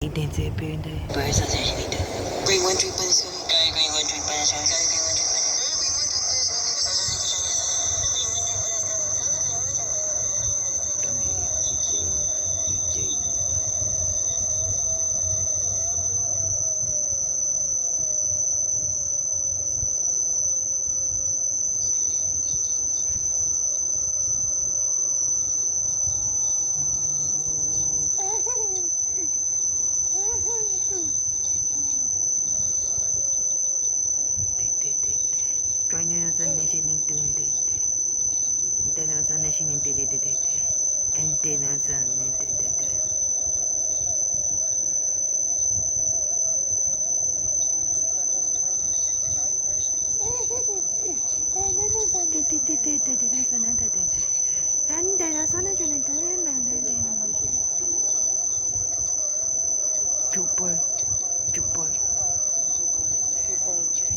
一点这边的，不会是这里的。Green one three punch. Kaya green one three punch. Kaya green one three Join us on Nation in Dundee. Then us on Nation in Dundee. And then us on Dundee. And then us on Nation in Dundee.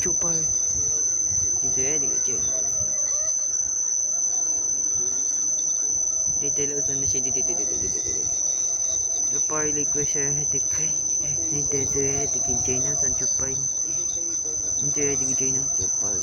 Chupar. He's ready to change. Details on the shady. The parley question had the cray. There's a head to China and Japan. Enjoy the China Japan.